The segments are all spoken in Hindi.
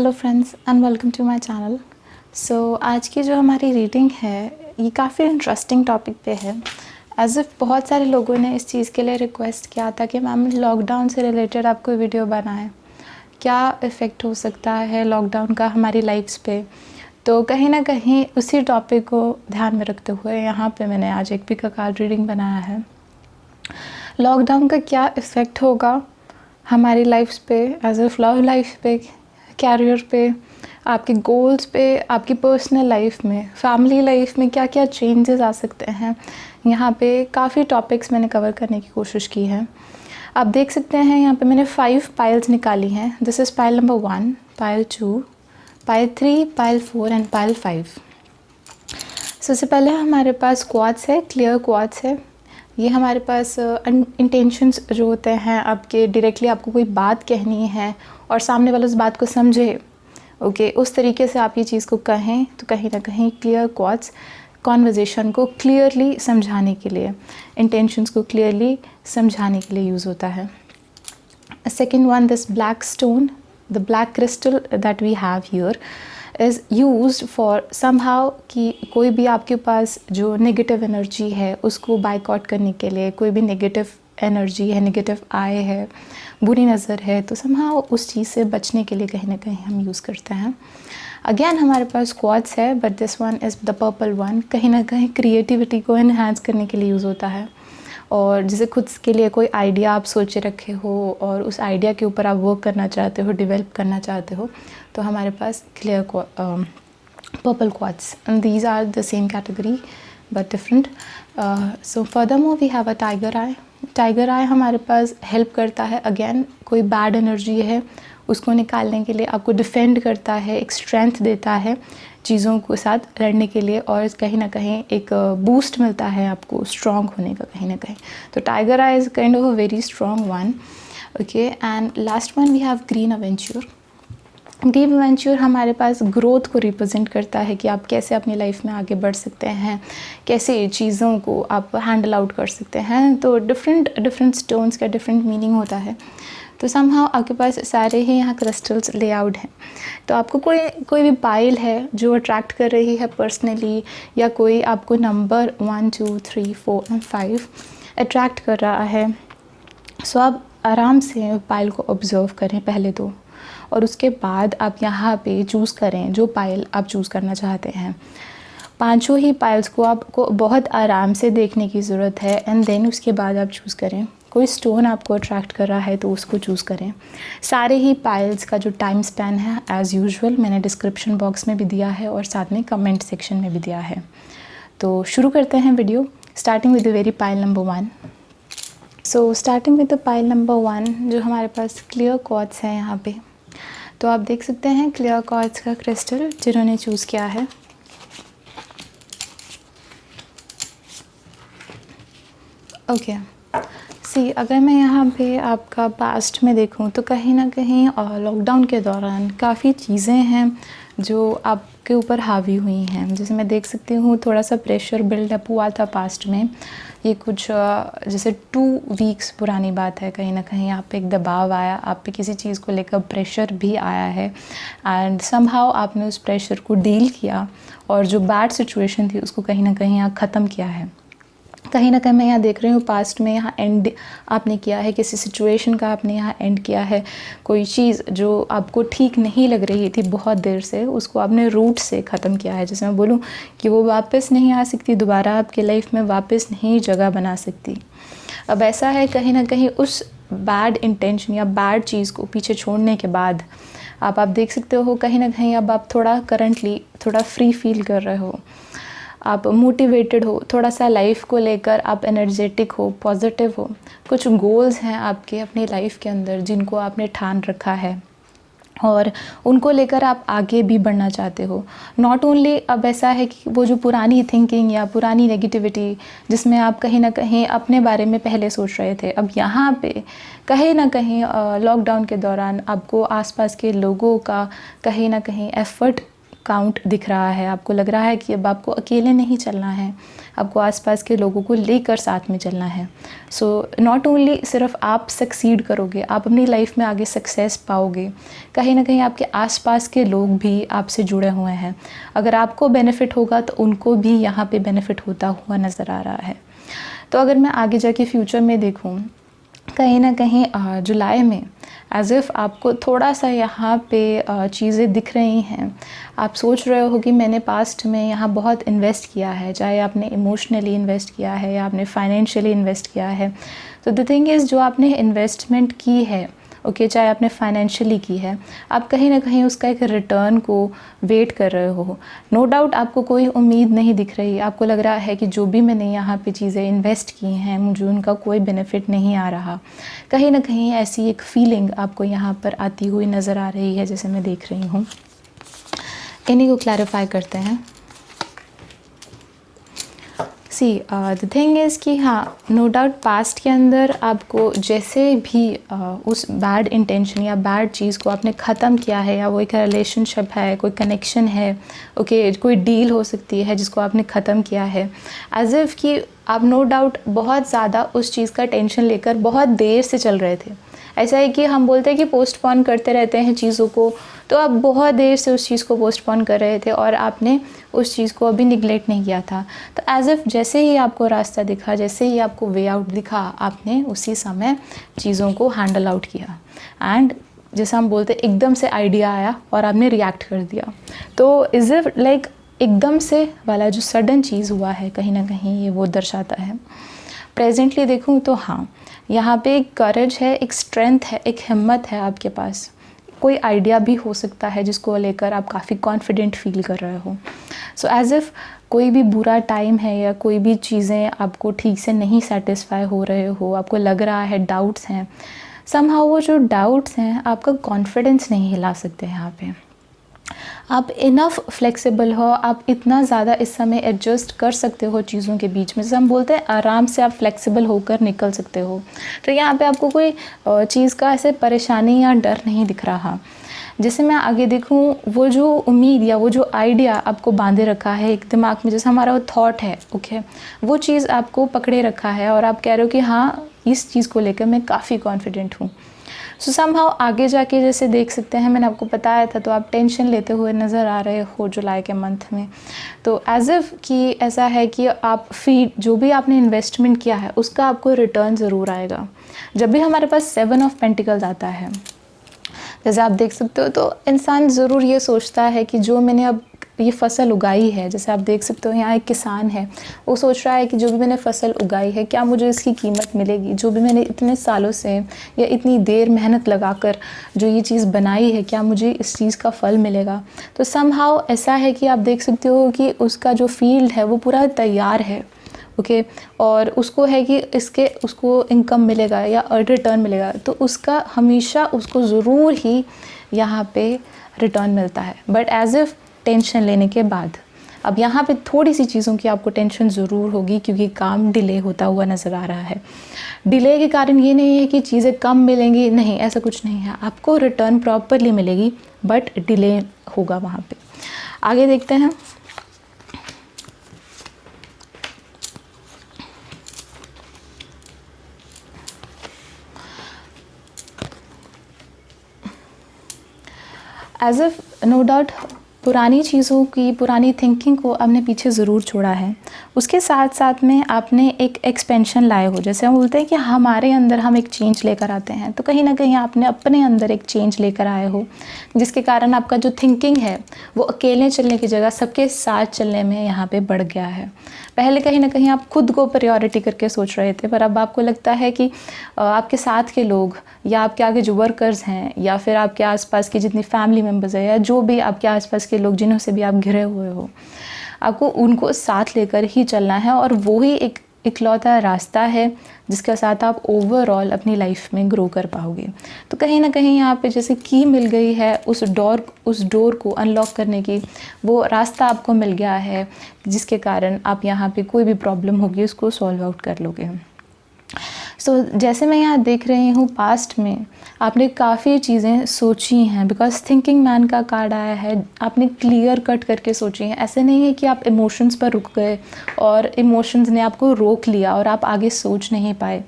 Hello friends and welcome to my channel. So आज की जो हमारी रीडिंग है ये काफ़ी इंटरेस्टिंग टॉपिक पे है। एज़ इफ़ बहुत सारे लोगों ने इस चीज़ के लिए रिक्वेस्ट किया था कि मैम लॉकडाउन से रिलेटेड आप कोई वीडियो बनाएं, क्या इफ़ेक्ट हो सकता है लॉकडाउन का हमारी लाइफ्स पे। तो कहीं ना कहीं उसी टॉपिक को ध्यान में रखते हुए यहाँ पे मैंने आज एक पिक अ कार्ड रीडिंग बनाया है। लॉकडाउन का क्या इफ़ेक्ट होगा हमारी लाइफ्स पे, एज अ लव लाइफ पे, कैरियर पे, आपके गोल्स पे, आपकी पर्सनल लाइफ में, फैमिली लाइफ में क्या क्या चेंजेस आ सकते हैं। यहाँ पे काफ़ी टॉपिक्स मैंने कवर करने की कोशिश की है। आप देख सकते हैं यहाँ पे मैंने 5 पाइल्स निकाली हैं। This is pile number 1, pile 2, pile 3, pile 4 and pile 5। सबसे पहले हमारे पास क्वार्ट्स है, क्लियर क्वार्ट्स है। ये हमारे पास इंटेंशंस जो होते हैं आपके, डायरेक्टली आपको कोई बात कहनी है और सामने वाला उस बात को समझे, ओके, उस तरीके से आप ये चीज़ को कहें तो कहीं ना कहीं क्लियर क्वार्ट्स कॉन्वर्जेशन को क्लियरली समझाने के लिए, इंटेंशंस को क्लियरली समझाने के लिए यूज़ होता है। Second one, this black stone, the black crystal that we have here is used for somehow कि कोई भी आपके पास जो नेगेटिव एनर्जी है उसको बाइकआउट करने के लिए, कोई भी नेगेटिव एनर्जी है, नेगेटिव आय है, बुरी नज़र है, तो समहाउ उस चीज़ से बचने के लिए कहीं ना कहीं हम यूज़ करते हैं। अगेन हमारे पास क्वार्ट्स है, but this one is the purple one, कहीं ना कहीं क्रिएटिविटी को इन्हांस करने के लिए यूज़ होता है। और जैसे खुद के लिए कोई आइडिया आप सोचे रखे हो और उस आइडिया के ऊपर आप वर्क करना चाहते हो, डेवलप करना चाहते हो, तो हमारे पास clear purple quartz, and these are the same category but different. So furthermore we have a tiger eye. Tiger eye हमारे पास हेल्प करता है, अगेन कोई बैड एनर्जी है उसको निकालने के लिए, आपको डिफेंड करता है, एक स्ट्रेंथ देता है चीज़ों के साथ लड़ने के लिए, और कहीं ना कहीं एक बूस्ट मिलता है आपको स्ट्रॉन्ग होने का कहीं ना कहीं। तो tiger eye is kind of a very strong one, okay. And last one we have green aventurine. Green aventurine हमारे पास ग्रोथ को रिप्रेजेंट करता है कि आप कैसे अपनी लाइफ में आगे बढ़ सकते हैं, कैसे चीज़ों को आप हैंडल आउट कर सकते हैं। तो डिफरेंट स्टोन्स का डिफरेंट मीनिंग होता है। तो समहाउ आपके पास सारे ही यहाँ क्रिस्टल्स लेआउट हैं। तो आपको कोई भी पाइल है जो अट्रैक्ट कर रही है पर्सनली, या कोई आपको नंबर 1, 2, 3, 4 एंड 5 अट्रैक्ट कर रहा है, सो आप आराम से पाइल को ऑब्जर्व करें पहले तो, और उसके बाद आप यहाँ पे चूज़ करें जो पाइल आप चूज़ करना चाहते हैं। पांचों ही पाइल्स को आपको बहुत आराम से देखने की ज़रूरत है, एंड देन उसके बाद आप चूज़ करें। कोई स्टोन आपको अट्रैक्ट कर रहा है तो उसको चूज़ करें। सारे ही पाइल्स का जो टाइम स्पैन है एज़ यूजुअल मैंने डिस्क्रिप्शन बॉक्स में भी दिया है और साथ में कमेंट सेक्शन में भी दिया है। तो शुरू करते हैं video, starting with the very pile number 1। So starting with the pile number 1, जो हमारे पास क्लियर क्वार्ट्स है यहाँ पे, तो आप देख सकते हैं क्लियर क्वार्ट्स का क्रिस्टल जिन्होंने चूज़ किया है। ओके सी, अगर मैं यहाँ पे आपका पास्ट में देखूँ तो कहीं ना कहीं लॉकडाउन के दौरान काफ़ी चीज़ें हैं जो आपके ऊपर हावी हुई हैं। जैसे मैं देख सकती हूँ थोड़ा सा प्रेशर बिल्डअप हुआ था पास्ट में। ये कुछ जैसे 2 वीक्स पुरानी बात है, कहीं ना कहीं आप पे एक दबाव आया, आप पे किसी चीज़ को लेकर प्रेशर भी आया है, एंड समहाउ आपने उस प्रेशर को डील किया और जो बैड सिचुएशन थी उसको कहीं ना कहीं यहाँ ख़त्म किया है। कहीं ना कहीं मैं यहाँ देख रही हूँ पास्ट में यहाँ एंड आपने किया है, किसी सिचुएशन का आपने यहाँ एंड किया है। कोई चीज़ जो आपको ठीक नहीं लग रही थी बहुत देर से, उसको आपने रूट से ख़त्म किया है। जैसे मैं बोलूँ कि वो वापस नहीं आ सकती, दोबारा आपके लाइफ में वापस नहीं जगह बना सकती। अब ऐसा है कहीं ना कहीं उस बैड इंटेंशन या बैड चीज़ को पीछे छोड़ने के बाद आप देख सकते हो कहीं ना कहीं अब आप थोड़ा करंटली थोड़ा फ्री फील कर रहे हो, आप मोटिवेटेड हो, थोड़ा सा लाइफ को लेकर आप एनर्जेटिक हो, पॉजिटिव हो। कुछ गोल्स हैं आपके अपनी लाइफ के अंदर जिनको आपने ठान रखा है और उनको लेकर आप आगे भी बढ़ना चाहते हो। नॉट ओनली अब ऐसा है कि वो जो पुरानी थिंकिंग या पुरानी नेगेटिविटी जिसमें आप कहीं ना कहीं अपने बारे में पहले सोच रहे थे, अब यहाँ पे कहीं ना कहीं लॉकडाउन के दौरान आपको आसपास के लोगों का कहीं ना कहीं एफ़र्ट काउंट दिख रहा है, आपको लग रहा है कि अब आपको अकेले नहीं चलना है, आपको आसपास के लोगों को लेकर साथ में चलना है। सो नॉट ओनली सिर्फ आप सक्सीड करोगे, आप अपनी लाइफ में आगे सक्सेस पाओगे, कहीं ना कहीं आपके आसपास के लोग भी आपसे जुड़े हुए हैं। अगर आपको बेनिफिट होगा तो उनको भी यहाँ पे बेनिफिट होता हुआ नज़र आ रहा है। तो अगर मैं आगे जाके फ्यूचर में देखूँ, कहीं ना कहीं जुलाई में एज़ इफ़ आपको थोड़ा सा यहाँ पे चीज़ें दिख रही हैं, आप सोच रहे हो कि मैंने पास्ट में यहाँ बहुत इन्वेस्ट किया है, चाहे आपने इमोशनली इन्वेस्ट किया है या आपने फाइनेंशियली इन्वेस्ट किया है। तो द थिंग इज़, जो आपने इन्वेस्टमेंट की है, ओके, चाहे आपने फाइनेंशियली की है, आप कहीं ना कहीं उसका एक रिटर्न को वेट कर रहे हो। नो डाउट आपको कोई उम्मीद नहीं दिख रही, आपको लग रहा है कि जो भी मैंने यहाँ पे चीज़ें इन्वेस्ट की हैं मुझे उनका कोई बेनिफिट नहीं आ रहा। कहीं ना कहीं ऐसी एक फीलिंग आपको यहाँ पर आती हुई नज़र आ रही है, जैसे मैं देख रही हूँ। इन्हीं को क्लैरिफाई करते हैं। सी द थिंग इज़ कि हाँ, नो डाउट पास्ट के अंदर आपको जैसे भी उस बैड इंटेंशन या बैड चीज़ को आपने ख़त्म किया है, या वो एक रिलेशनशिप है, कोई कनेक्शन है, ओके, कोई डील हो सकती है जिसको आपने ख़त्म किया है, एज इफ़ कि आप नो डाउट बहुत ज़्यादा उस चीज़ का टेंशन लेकर बहुत देर से चल रहे थे। ऐसा है कि हम बोलते हैं कि पोस्टपोन करते रहते हैं चीज़ों को, तो आप बहुत देर से उस चीज़ को पोस्टपोन कर रहे थे और आपने उस चीज़ को अभी निगलेक्ट नहीं किया था। तो एज़ इफ़ जैसे ही आपको रास्ता दिखा, जैसे ही आपको वे आउट दिखा, आपने उसी समय चीज़ों को हैंडल आउट किया। एंड जैसा हम बोलते हैं, एकदम से आइडिया आया और आपने रिएक्ट कर दिया। तो इज़ इट लाइक एकदम से वाला जो सडन चीज़ हुआ है, कहीं ना कहीं ये वो दर्शाता है। प्रेजेंटली देखूँ तो हाँ, यहाँ पे एक करेज है, एक स्ट्रेंथ है, एक हिम्मत है आपके पास। कोई आइडिया भी हो सकता है जिसको लेकर आप काफ़ी कॉन्फिडेंट फील कर रहे हो। सो एज़ इफ़ कोई भी बुरा टाइम है या कोई भी चीज़ें आपको ठीक से नहीं सेटिस्फाई हो रहे हो, आपको लग रहा है डाउट्स हैं, समहाउ वो जो डाउट्स हैं आपका कॉन्फिडेंस नहीं हिला सकते। यहाँ पे आप इनफ फ्लेक्सिबल हो, आप इतना ज़्यादा इस समय एडजस्ट कर सकते हो चीज़ों के बीच में, जैसे हम बोलते हैं आराम से आप फ्लेक्सिबल होकर निकल सकते हो। तो यहाँ पे आपको कोई चीज़ का ऐसे परेशानी या डर नहीं दिख रहा। जैसे मैं आगे देखूँ, वो जो उम्मीद या वो जो आइडिया आपको बांधे रखा है एक दिमाग में, जैसे हमारा वो थॉट है, ओके, वो चीज़ आपको पकड़े रखा है और आप कह रहे हो कि हाँ, इस चीज़ को लेकर मैं काफ़ी कॉन्फिडेंट हूँ। सो समहाउ आगे जाके जैसे देख सकते हैं, मैंने आपको बताया था, तो आप टेंशन लेते हुए नज़र आ रहे हो जुलाई के मंथ में। तो एज़ इफ़ कि ऐसा है कि आप जो भी आपने इन्वेस्टमेंट किया है उसका आपको रिटर्न ज़रूर आएगा। जब भी हमारे पास 7 ऑफ पेंटिकल्स आता है, जैसे आप देख सकते हो, तो इंसान ज़रूर ये सोचता है कि जो मैंने अब ये फ़सल उगाई है, जैसे आप देख सकते हो यहाँ एक किसान है, वो सोच रहा है कि जो भी मैंने फ़सल उगाई है क्या मुझे इसकी कीमत मिलेगी, जो भी मैंने इतने सालों से या इतनी देर मेहनत लगाकर जो ये चीज़ बनाई है क्या मुझे इस चीज़ का फल मिलेगा। तो समहाउ ऐसा है कि आप देख सकते हो कि उसका जो फील्ड है वो पूरा तैयार है, ओके, और उसको है कि उसको इनकम मिलेगा या रिटर्न मिलेगा, तो उसका हमेशा उसको ज़रूर ही यहाँ पे रिटर्न मिलता है, बट एज़ इफ़ टेंशन लेने के बाद। अब यहाँ पे थोड़ी सी चीज़ों की आपको टेंशन ज़रूर होगी क्योंकि काम डिले होता हुआ नज़र आ रहा है। डिले के कारण ये नहीं है कि चीज़ें कम मिलेंगी, नहीं, ऐसा कुछ नहीं है, आपको रिटर्न प्रॉपरली मिलेगी, बट डिले होगा वहाँ पे। आगे देखते हैं। एज इफ़ नो डाउट पुरानी चीज़ों की, पुरानी थिंकिंग को आपने पीछे ज़रूर छोड़ा है, उसके साथ साथ में आपने एक एक्सपेंशन लाए हो। जैसे हम बोलते हैं कि हमारे अंदर हम एक चेंज लेकर आते हैं, तो कहीं ना कहीं आपने अपने अंदर एक चेंज लेकर आए हो, जिसके कारण आपका जो थिंकिंग है वो अकेले चलने की जगह सबके साथ चलने में यहाँ पे बढ़ गया है। पहले कहीं ना कहीं आप खुद को प्रायोरिटी करके सोच रहे थे, पर अब आपको लगता है कि आपके साथ के लोग या आपके आगे जो वर्कर्स हैं या फिर आपके आसपास की जितनी फैमिली मेम्बर्स है या जो भी आपके आसपास के लोग जिन्हों से भी आप घिरे हुए हो, आपको उनको साथ लेकर ही चलना है, और वो ही एक इकलौता रास्ता है जिसके साथ आप ओवरऑल अपनी लाइफ में ग्रो कर पाओगे। तो कहीं ना कहीं यहाँ पे जैसे की मिल गई है उस डोर को अनलॉक करने की, वो रास्ता आपको मिल गया है, जिसके कारण आप यहाँ पे कोई भी प्रॉब्लम होगी उसको सॉल्व आउट कर लोगे। जैसे मैं यहाँ देख रही हूँ पास्ट में आपने काफ़ी चीज़ें सोची हैं, बिकॉज थिंकिंग मैन का कार्ड आया है। आपने क्लियर कट करके सोची हैं। ऐसे नहीं है कि आप इमोशंस पर रुक गए और इमोशंस ने आपको रोक लिया और आप आगे सोच नहीं पाए।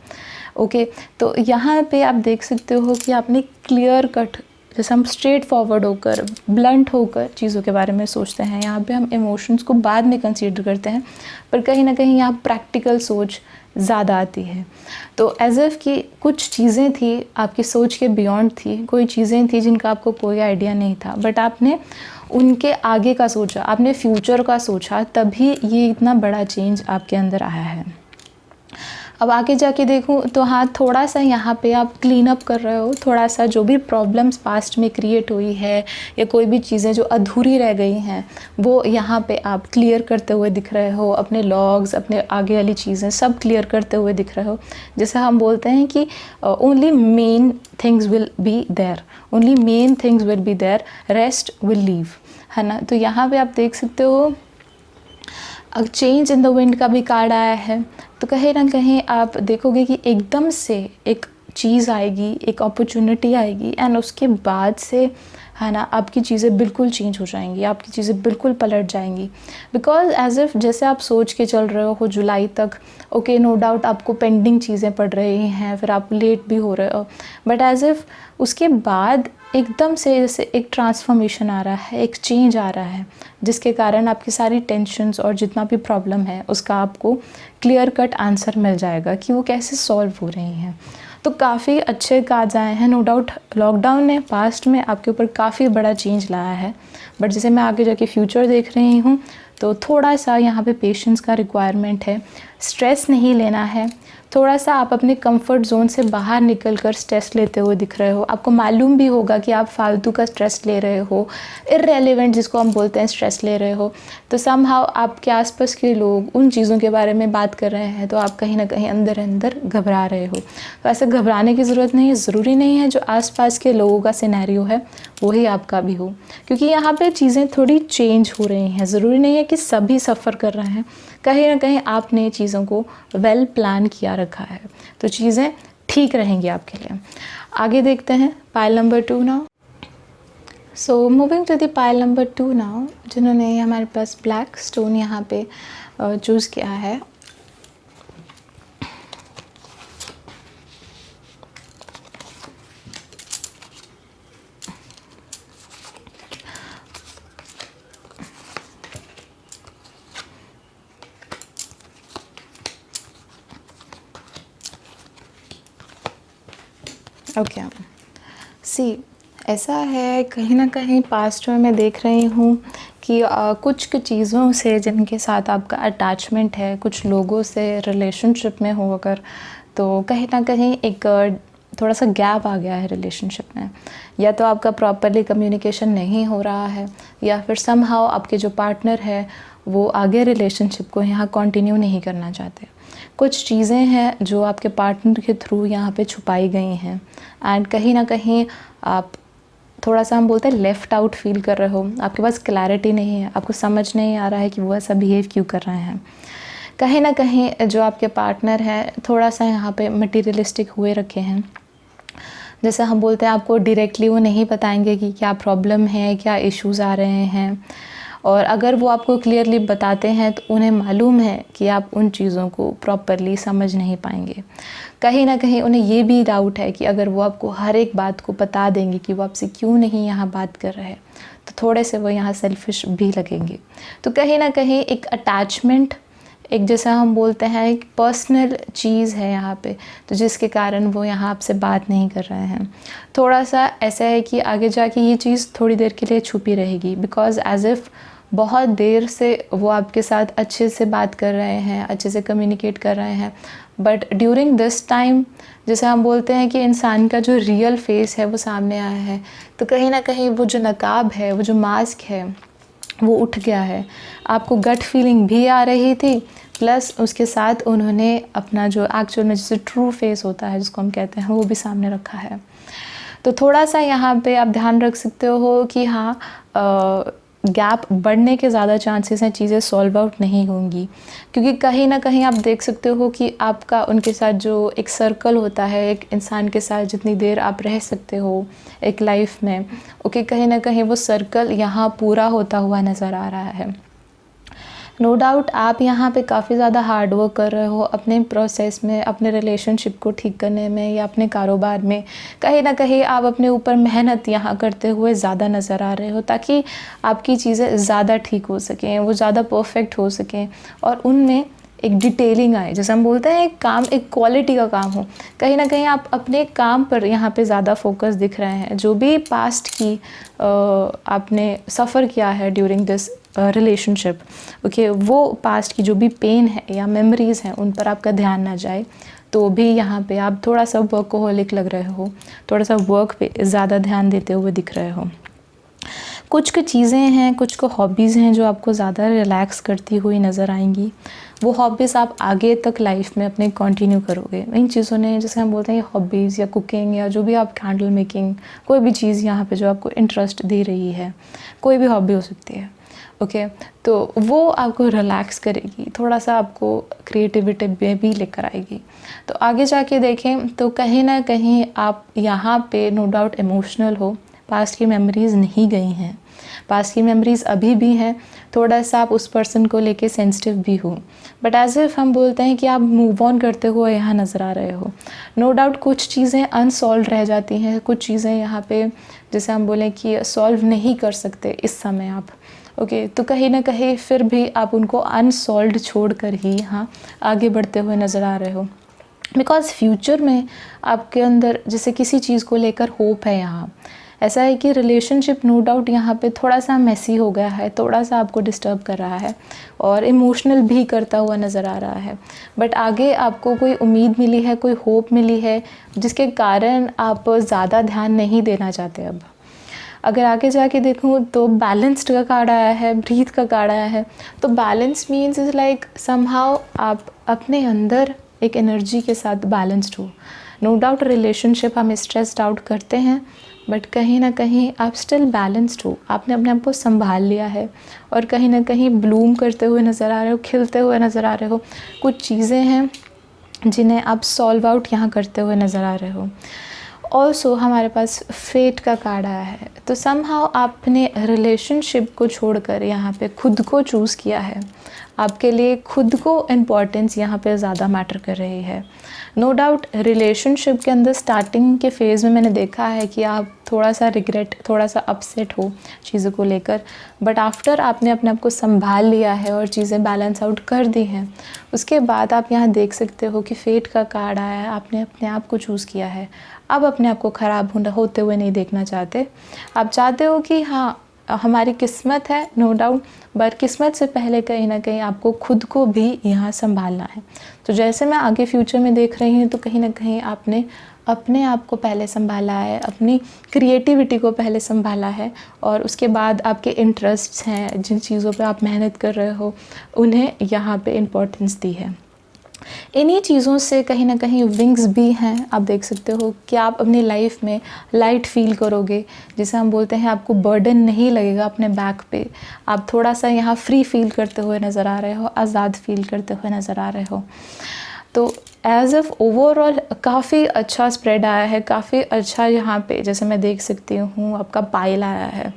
ओके, तो यहाँ पे आप देख सकते हो कि आपने क्लियर कट, जैसे हम स्ट्रेट फॉरवर्ड होकर, ब्लंट होकर चीज़ों के बारे में सोचते हैं, यहाँ पे हम इमोशंस को बाद में कंसीडर करते हैं, पर कहीं ना कहीं यहाँ प्रैक्टिकल सोच ज़्यादा आती है। तो एज इफ़ कि कुछ चीज़ें थी आपकी सोच के बियॉन्ड थी, कोई चीज़ें थी जिनका आपको कोई आइडिया नहीं था, बट आपने उनके आगे का सोचा, आपने फ्यूचर का सोचा, तभी ये इतना बड़ा चेंज आपके अंदर आया है। अब आगे जाके देखूँ तो हाँ, थोड़ा सा यहाँ पे आप क्लीन अप कर रहे हो, थोड़ा सा जो भी प्रॉब्लम्स पास्ट में क्रिएट हुई है या कोई भी चीज़ें जो अधूरी रह गई हैं वो यहाँ पे आप क्लियर करते हुए दिख रहे हो। अपने लॉग्स, अपने आगे वाली चीज़ें सब क्लियर करते हुए दिख रहे हो। जैसे हम बोलते हैं कि only main things will be there, only main things will be there, rest will leave, है ना। तो यहाँ पे आप देख सकते हो चेंज इन द विंड का भी कार्ड आया है। तो कहीं ना कहीं आप देखोगे कि एकदम से एक चीज़ आएगी, एक अपॉर्चुनिटी आएगी, एंड उसके बाद से, है ना, आपकी चीज़ें बिल्कुल चेंज हो जाएंगी, आपकी चीज़ें बिल्कुल पलट जाएंगी। बिकॉज एज इफ़ जैसे आप सोच के चल रहे हो जुलाई तक, ओके, नो डाउट आपको पेंडिंग चीज़ें पड़ रही हैं, फिर आप लेट भी हो रहे हो, बट एज इफ़ उसके बाद एकदम से जैसे एक ट्रांसफॉर्मेशन आ रहा है, एक चेंज आ रहा है, जिसके कारण आपकी सारी टेंशन्स और जितना भी प्रॉब्लम है उसका आपको क्लियर कट आंसर मिल जाएगा कि वो कैसे सॉल्व हो रही हैं। तो काफ़ी अच्छे कार्ड्स आए हैं। नो डाउट लॉकडाउन ने पास्ट में आपके ऊपर काफ़ी बड़ा चेंज लाया है, बट जैसे मैं आगे जाके फ्यूचर देख रही हूँ तो थोड़ा सा यहाँ पे पेशेंस का रिक्वायरमेंट है, स्ट्रेस नहीं लेना है। थोड़ा सा आप अपने कंफर्ट जोन से बाहर निकलकर स्ट्रेस लेते हुए दिख रहे हो। आपको मालूम भी होगा कि आप फालतू का स्ट्रेस ले रहे हो, इररेलेवेंट जिसको हम बोलते हैं स्ट्रेस ले रहे हो। तो समहाउ आपके आसपास के लोग उन चीज़ों के बारे में बात कर रहे हैं तो आप कहीं ना कहीं अंदर अंदर घबरा रहे हो। तो ऐसे घबराने की ज़रूरत नहीं है। ज़रूरी नहीं है जो आसपास के लोगों का सिनेरियो है वही आपका भी हो, क्योंकि यहाँ पे चीज़ें थोड़ी चेंज हो रही हैं। ज़रूरी नहीं है कि सभी सफ़र कर रहे हैं, कहीं ना कहीं आपने चीज़ों को वेल प्लान किया रखा है, तो चीज़ें ठीक रहेंगी आपके लिए। आगे देखते हैं pile number 2 now. So moving to the pile number 2 now, जिन्होंने हमारे पास ब्लैक स्टोन यहाँ पे चूज़ किया है। ओके, सी ऐसा है, कहीं ना कहीं पास्ट में मैं देख रही हूँ कि कुछ चीज़ों से जिनके साथ आपका अटैचमेंट है, कुछ लोगों से रिलेशनशिप में हो अगर, तो कहीं ना कहीं एक थोड़ा सा गैप आ गया है रिलेशनशिप में। या तो आपका प्रॉपरली कम्युनिकेशन नहीं हो रहा है, या फिर समहाउ आपके जो पार्टनर है वो आगे रिलेशनशिप को यहाँ कंटिन्यू नहीं करना चाहते। कुछ चीज़ें हैं जो आपके पार्टनर के थ्रू यहाँ पे छुपाई गई हैं, एंड कहीं ना कहीं आप थोड़ा सा, हम बोलते हैं, लेफ़्ट आउट फील कर रहे हो। आपके पास क्लैरिटी नहीं है, आपको समझ नहीं आ रहा है कि वो ऐसा बिहेव क्यों कर रहे हैं। कहीं ना कहीं जो आपके पार्टनर हैं थोड़ा सा यहाँ पे मटीरियलिस्टिक हुए रखे हैं। जैसे हम बोलते हैं, आपको डायरेक्टली वो नहीं बताएंगे कि क्या प्रॉब्लम है, क्या इश्यूज़ आ रहे हैं, और अगर वो आपको क्लियरली बताते हैं तो उन्हें मालूम है कि आप उन चीज़ों को प्रॉपरली समझ नहीं पाएंगे। कहीं ना कहीं उन्हें ये भी डाउट है कि अगर वो आपको हर एक बात को बता देंगे कि वो आपसे क्यों नहीं यहाँ बात कर रहे हैं, तो थोड़े से वो यहाँ सेल्फिश भी लगेंगे। तो कहीं ना कहीं एक अटैचमेंट, एक जैसा हम बोलते हैं एक पर्सनल चीज़ है यहाँ पे, तो जिसके कारण वो यहाँ आपसे बात नहीं कर रहे हैं। थोड़ा सा ऐसा है कि आगे जाके ये चीज़ थोड़ी देर के लिए छुपी रहेगी, बिकॉज़ एज इफ़ बहुत देर से वो आपके साथ अच्छे से बात कर रहे हैं, अच्छे से कम्युनिकेट कर रहे हैं, बट ड्यूरिंग दिस टाइम, जैसे हम बोलते हैं कि इंसान का जो रियल फेस है वो सामने आया है, तो कहीं ना कहीं वो जो नकाब है, वो जो मास्क है वो उठ गया है। आपको गट फीलिंग भी आ रही थी, प्लस उसके साथ उन्होंने अपना जो एक्चुअल में जैसे ट्रू फेस होता है जिसको हम कहते हैं, वो भी सामने रखा है। तो थोड़ा सा यहाँ पे आप ध्यान रख सकते हो कि हाँ, गैप बढ़ने के ज़्यादा चांसेस हैं, चीज़ें सॉल्व आउट नहीं होंगी। क्योंकि कहीं ना कहीं आप देख सकते हो कि आपका उनके साथ जो एक सर्कल होता है, एक इंसान के साथ जितनी देर आप रह सकते हो एक लाइफ में, ओके, कहीं ना कहीं वो सर्कल यहाँ पूरा होता हुआ नज़र आ रहा है। नो डाउट आप यहाँ पे काफ़ी ज़्यादा हार्ड वर्क कर रहे हो अपने प्रोसेस में, अपने रिलेशनशिप को ठीक करने में या अपने कारोबार में। कहीं ना कहीं आप अपने ऊपर मेहनत यहाँ करते हुए ज़्यादा नज़र आ रहे हो, ताकि आपकी चीज़ें ज़्यादा ठीक हो सकें, वो ज़्यादा परफेक्ट हो सकें और उनमें एक डिटेलिंग आए। जैसे हम बोलते हैं एक काम एक क्वालिटी का काम हो, कहीं ना कहीं आप अपने काम पर यहाँ पे ज़्यादा फोकस दिख रहे हैं। जो भी पास्ट की आपने सफ़र किया है ड्यूरिंग दिस रिलेशनशिप, ओके, वो पास्ट की जो भी पेन है या मेमोरीज़ हैं उन पर आपका ध्यान ना जाए। तो भी यहाँ पे आप थोड़ा सा वर्कहोलिक लग रहे हो, थोड़ा सा वर्क पे ज़्यादा ध्यान देते हुए दिख रहे हो। कुछ चीज़ें हैं, कुछ हॉबीज़ हैं जो आपको ज़्यादा रिलैक्स करती हुई नज़र आएंगी। वो हॉबीज़ आप आगे तक लाइफ में अपने कंटिन्यू करोगे। इन चीज़ों ने, जैसे हम बोलते हैं हॉबीज़ या कुकिंग या जो भी आप कैंडल मेकिंग, कोई भी चीज़ यहाँ पे जो आपको इंटरेस्ट दे रही है, कोई भी हॉबी हो सकती है, ओके, तो वो आपको रिलैक्स करेगी, थोड़ा सा आपको क्रिएटिविटी में भी लेकर आएगी। तो आगे जाके देखें तो कहीं ना कहीं आप यहाँ पे नो डाउट इमोशनल हो। पास्ट की मेमोरीज़ नहीं गई हैं, पास्ट की मेमोरीज़ अभी भी हैं। थोड़ा सा आप उस पर्सन को लेके सेंसिटिव भी हो, बट एज इफ़ हम बोलते हैं कि आप मूव ऑन करते हुए यहाँ नज़र आ रहे हो। नो डाउट कुछ चीज़ें अनसॉल्व रह जाती हैं, कुछ चीज़ें यहाँ पे जैसे हम बोलें कि सॉल्व नहीं कर सकते इस समय आप, ओके, तो कहीं ना कहीं फिर भी आप उनको अनसॉल्व्ड छोड़ कर ही यहाँ आगे बढ़ते हुए नज़र आ रहे हो। बिकॉज़ फ्यूचर में आपके अंदर जैसे किसी चीज़ को लेकर होप है। यहाँ ऐसा है कि रिलेशनशिप नो डाउट यहाँ पे थोड़ा सा मेसी हो गया है, थोड़ा सा आपको डिस्टर्ब कर रहा है और इमोशनल भी करता हुआ नज़र आ रहा है। बट आगे आपको कोई उम्मीद मिली है, कोई होप मिली है, जिसके कारण आप ज़्यादा ध्यान नहीं देना चाहते। अब अगर आगे जाके देखूँ तो बैलेंस्ड का कार्ड आया है, ब्रीथ का कार्ड आया है। तो balance means is like somehow आप अपने अंदर एक एनर्जी के साथ बैलेंस्ड हो। नो डाउट रिलेशनशिप हम स्ट्रेस्ड आउट करते हैं, बट कहीं ना कहीं आप स्टिल बैलेंस्ड हो, आपने अपने आप को संभाल लिया है और कहीं ना कहीं ब्लूम करते हुए नज़र आ रहे हो, खिलते हुए नज़र आ रहे हो। कुछ चीज़ें हैं जिन्हें आप सॉल्व आउट यहाँ करते हुए नज़र आ रहे हो। ऑल्सो हमारे पास फेट का कार्ड आया है। तो समहाउ आपने रिलेशनशिप को छोड़कर यहाँ पे खुद को चूज़ किया है। आपके लिए खुद को इम्पॉर्टेंस यहाँ पे ज़्यादा मैटर कर रही है। नो डाउट रिलेशनशिप के अंदर स्टार्टिंग के फेज़ में मैंने देखा है कि आप थोड़ा सा रिग्रेट, थोड़ा सा अपसेट हो चीज़ों को लेकर, बट आफ्टर आपने अपने आप को संभाल लिया है और चीज़ें बैलेंस आउट कर दी हैं, उसके बाद आप यहाँ देख सकते हो कि फेट का कार्ड आया है। आपने अपने आप को चूज़ किया है। अब अपने आप को ख़राब होते हुए नहीं देखना चाहते। आप चाहते हो कि हाँ हमारी किस्मत है, नो डाउट, बट किस्मत से पहले कहीं ना कहीं आपको खुद को भी यहाँ संभालना है। तो जैसे मैं आगे फ्यूचर में देख रही हूँ तो कहीं ना कहीं आपने अपने आप को पहले संभाला है, अपनी क्रिएटिविटी को पहले संभाला है और उसके बाद आपके इंटरेस्ट्स हैं, जिन चीज़ों पे आप मेहनत कर रहे हो, उन्हें यहाँ पे इम्पोर्टेंस दी है। इन्हीं चीज़ों से कहीं ना कहीं विंग्स भी हैं। आप देख सकते हो कि आप अपनी लाइफ में लाइट फील करोगे, जिसे हम बोलते हैं आपको बर्डन नहीं लगेगा अपने बैक पे। आप थोड़ा सा यहाँ फ्री फील करते हुए नज़र आ रहे हो, आज़ाद फील करते हुए नज़र आ रहे हो। तो एज एफ ओवरऑल काफ़ी अच्छा स्प्रेड आया है, काफ़ी अच्छा यहाँ पे जैसे मैं देख सकती हूँ आपका पाइल आया है।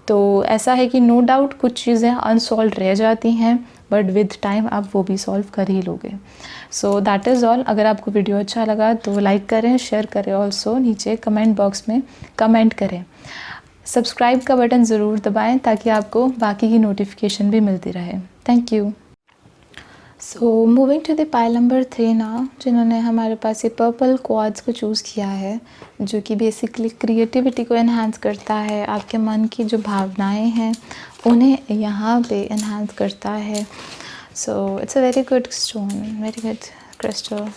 तो ऐसा है कि नो डाउट कुछ चीज़ें अनसॉल्व रह जाती हैं, बट विद टाइम आप वो भी सॉल्व कर ही लोगे। So that is all. अगर आपको वीडियो अच्छा लगा तो लाइक करें, शेयर करें, ऑल्सो नीचे कमेंट बॉक्स में कमेंट करें। सब्सक्राइब का बटन ज़रूर दबाएं ताकि आपको बाकी की नोटिफिकेशन भी मिलती रहे। Thank you. So moving to the pile number 3 ना, जिन्होंने हमारे पास ये पर्पल क्वार्ट्ज को चूज़ किया है, जो कि बेसिकली क्रिएटिविटी को एनहांस करता है, आपके मन की जो भावनाएं हैं उन्हें यहाँ पे एनहांस करता है। So it's a very good stone, very good crystal.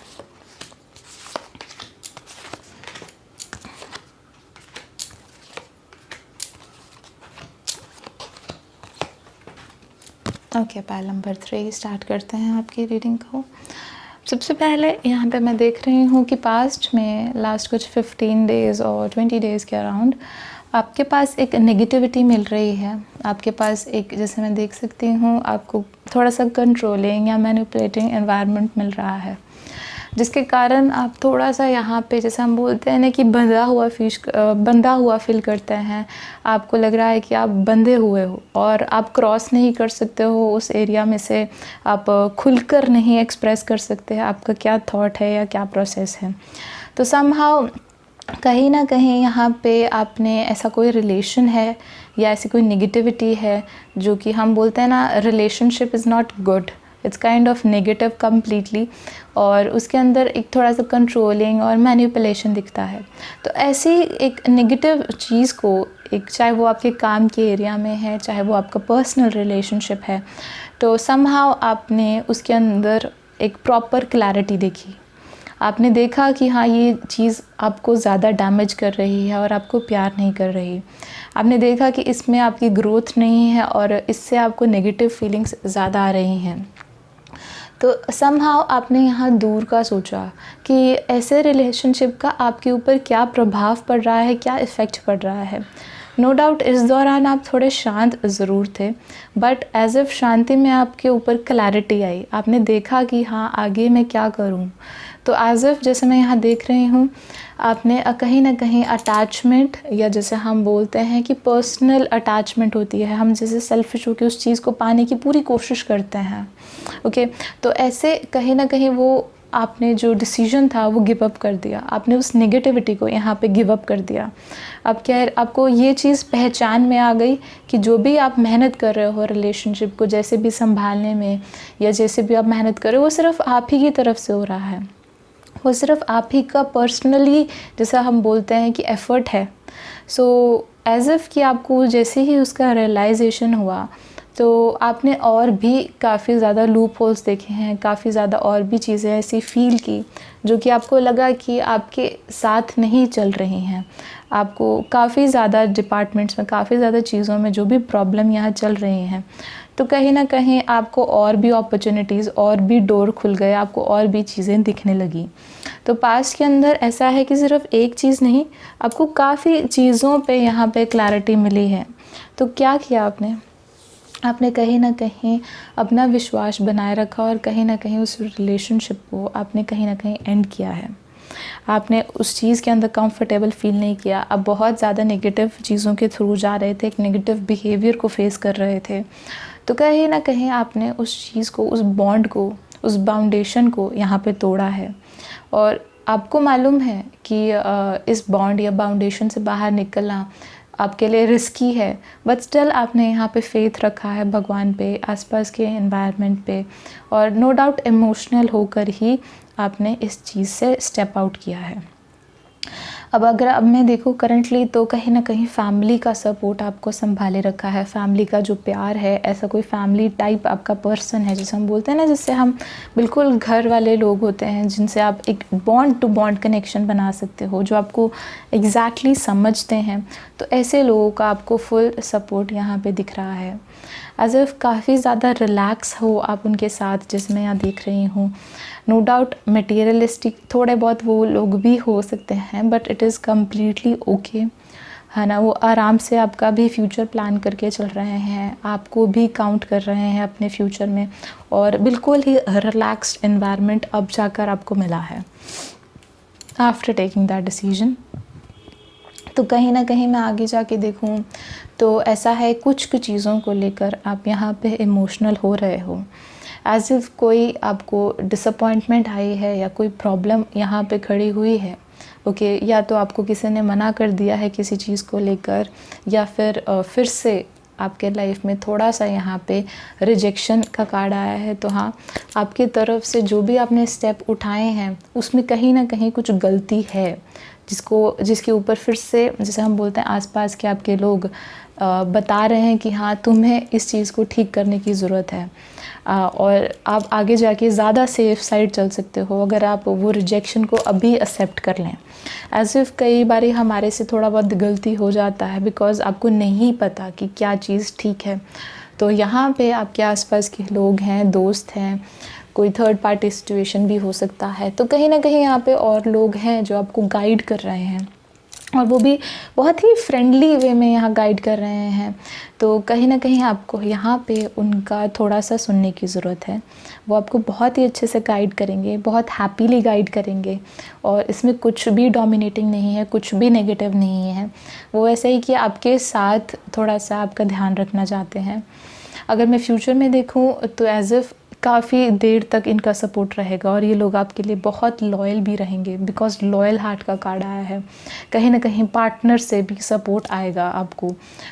Okay, pile number 3 start करते हैं आपकी रीडिंग को। सबसे पहले यहाँ पे मैं देख रही हूँ कि पास्ट में लास्ट कुछ 15 डेज़ और 20 डेज़ के अराउंड आपके पास एक नेगेटिविटी मिल रही है, आपके पास एक, जैसे मैं देख सकती हूँ, आपको थोड़ा सा कंट्रोलिंग या मैनिपुलेटिंग एनवायरनमेंट मिल रहा है, जिसके कारण आप थोड़ा सा यहाँ पे, जैसे हम बोलते हैं ना कि बंधा हुआ फील करते हैं। आपको लग रहा है कि आप बंधे हुए हो और आप क्रॉस नहीं कर सकते हो उस एरिया में से, आप खुलकर नहीं एक्सप्रेस कर सकते हैं आपका क्या थॉट है या क्या प्रोसेस है। तो समहाउ कहीं ना कहीं यहाँ पे आपने ऐसा कोई रिलेशन है या ऐसी कोई नेगेटिविटी है जो कि हम बोलते हैं ना, relationship is not good, it's kind of negative completely, और उसके अंदर एक थोड़ा सा कंट्रोलिंग और मैनिपुलेशन दिखता है। तो ऐसी एक नेगेटिव चीज़ को, एक, चाहे वो आपके काम के एरिया में है, चाहे वो आपका पर्सनल रिलेशनशिप है, तो समहाउ आपने उसके अंदर एक प्रॉपर क्लैरिटी देखी। आपने देखा कि हाँ, ये चीज़ आपको ज़्यादा डैमेज कर रही है और आपको प्यार नहीं कर रही। आपने देखा कि इसमें आपकी ग्रोथ नहीं है और इससे आपको नेगेटिव फीलिंग्स ज़्यादा आ रही हैं। तो समहाउ आपने यहाँ दूर का सोचा कि ऐसे रिलेशनशिप का आपके ऊपर क्या प्रभाव पड़ रहा है, क्या इफ़ेक्ट पड़ रहा है। नो डाउट इस दौरान आप थोड़े शांत ज़रूर थे, बट एज़ इफ़ शांति में आपके ऊपर क्लैरिटी आई, आपने देखा कि हाँ, आगे मैं क्या करूँ। तो एज़ इफ़, जैसे मैं यहाँ देख रही हूँ, आपने कहीं ना कहीं अटैचमेंट, या जैसे हम बोलते हैं कि पर्सनल अटैचमेंट होती है, हम जैसे सेल्फिश होकर उस चीज़ को पाने की पूरी कोशिश करते हैं। ओके, तो ऐसे कहीं ना कहीं वो आपने जो डिसीजन था वो गिव अप कर दिया, आपने उस नेगेटिविटी को यहाँ पे गिव अप कर दिया। अब क्या है, आपको ये चीज़ पहचान में आ गई कि जो भी आप मेहनत कर रहे हो रिलेशनशिप को जैसे भी संभालने में, या जैसे भी आप मेहनत कर रहे हो, वो सिर्फ आप ही की तरफ से हो रहा है, वो सिर्फ आप ही का पर्सनली, जैसा हम बोलते हैं कि एफ़र्ट है। सो एज़ इफ़ कि आपको जैसे ही उसका रियलाइजेशन हुआ, तो आपने और भी काफ़ी ज़्यादा लूप होल्स देखे हैं, काफ़ी ज़्यादा और भी चीज़ें ऐसी फ़ील की जो कि आपको लगा कि आपके साथ नहीं चल रही हैं। आपको काफ़ी ज़्यादा डिपार्टमेंट्स में, काफ़ी ज़्यादा चीज़ों में जो भी प्रॉब्लम यहाँ चल रही हैं, तो कहीं ना कहीं आपको और भी अपॉर्चुनिटीज़, और भी डोर खुल गए, आपको और भी चीज़ें दिखने लगी। तो पास्ट के अंदर ऐसा है कि सिर्फ एक चीज़ नहीं, आपको काफ़ी चीज़ों पे यहाँ पे क्लैरिटी मिली है। तो क्या किया आपने कहीं ना कहीं अपना विश्वास बनाए रखा, और कहीं ना कहीं उस रिलेशनशिप को आपने कहीं ना कहीं एंड किया है। आपने उस चीज़ के अंदर कंफर्टेबल फील नहीं किया, आप बहुत ज़्यादा नेगेटिव चीज़ों के थ्रू जा रहे थे, एक नेगेटिव बिहेवियर को फेस कर रहे थे। तो कहीं ना कहीं आपने उस चीज़ को, उस बॉन्ड को, उस बाउंडेशन को यहाँ पे तोड़ा है, और आपको मालूम है कि इस बॉन्ड या बाउंडेशन से बाहर निकलना आपके लिए रिस्की है, बट स्टिल आपने यहाँ पे फेथ रखा है भगवान पे, आसपास के एनवायरनमेंट पे, और नो डाउट इमोशनल होकर ही आपने इस चीज़ से स्टेप आउट किया है। अब मैं देखूँ करंटली, तो कहीं ना कहीं फैमिली का सपोर्ट आपको संभाले रखा है, फैमिली का जो प्यार है, ऐसा कोई फैमिली टाइप आपका पर्सन है, जिसे हम बोलते हैं ना, जिससे हम बिल्कुल घर वाले लोग होते हैं, जिनसे आप एक बॉन्ड टू बॉन्ड कनेक्शन बना सकते हो, जो आपको एग्जैक्टली समझते हैं। तो ऐसे लोगों का आपको फुल सपोर्ट यहाँ पे दिख रहा है। एज़ इफ़ काफ़ी ज़्यादा रिलैक्स हो आप उनके साथ, जिसमें मैं यहाँ देख रही हूँ। नो डाउट मटेरियलिस्टिक थोड़े बहुत वो लोग भी हो सकते हैं, but it is completely okay, है ना। वो आराम से आपका भी फ्यूचर प्लान करके चल रहे हैं, आपको भी काउंट कर रहे हैं अपने फ्यूचर में, और बिल्कुल ही रिलैक्स्ड एनवायरनमेंट अब जाकर आपको मिला है आफ्टर टेकिंग दैट डिसीजन। तो कहीं ना कहीं मैं आगे जाके देखूँ तो ऐसा है, कुछ चीज़ों को लेकर आप यहाँ पे इमोशनल हो रहे हो, एज़ इफ़ कोई आपको डिसअपॉइंटमेंट आई है, या कोई प्रॉब्लम यहाँ पे खड़ी हुई है। ओके, या तो आपको किसी ने मना कर दिया है किसी चीज़ को लेकर, या फिर से आपके लाइफ में थोड़ा सा यहाँ पे रिजेक्शन का कार्ड आया है। तो हाँ, आपकी तरफ से जो भी आपने स्टेप उठाए हैं उसमें कहीं ना कहीं कुछ गलती है, जिसके ऊपर फिर से, जैसे हम बोलते हैं, आसपास के आपके लोग बता रहे हैं कि हाँ, तुम्हें इस चीज़ को ठीक करने की ज़रूरत है, और आप आगे जाके ज़्यादा सेफ साइड चल सकते हो अगर आप वो रिजेक्शन को अभी एक्सेप्ट कर लें। एज़ इफ़ कई बार हमारे से थोड़ा बहुत गलती हो जाता है, बिकॉज़ आपको नहीं पता कि क्या चीज़ ठीक है। तो यहाँ पे आपके आसपास के लोग हैं, दोस्त हैं, कोई थर्ड पार्टी सिचुएशन भी हो सकता है। तो कहीं ना कहीं यहाँ पे और लोग हैं जो आपको गाइड कर रहे हैं, और वो भी बहुत ही फ्रेंडली वे में यहाँ गाइड कर रहे हैं। तो कहीं ना कहीं आपको यहाँ पे उनका थोड़ा सा सुनने की ज़रूरत है। वो आपको बहुत ही अच्छे से गाइड करेंगे, बहुत हैप्पीली गाइड करेंगे, और इसमें कुछ भी डोमिनेटिंग नहीं है, कुछ भी नेगेटिव नहीं है। वो ऐसे ही कि आपके साथ थोड़ा सा आपका ध्यान रखना चाहते हैं। अगर मैं फ्यूचर में देखूँ तो एज़ इफ़ काफ़ी देर तक इनका सपोर्ट रहेगा, और ये लोग आपके लिए बहुत लॉयल भी रहेंगे, बिकॉज़ लॉयल हार्ट का कार्ड आया है। कहीं ना कहीं पार्टनर से भी सपोर्ट आएगा आपको।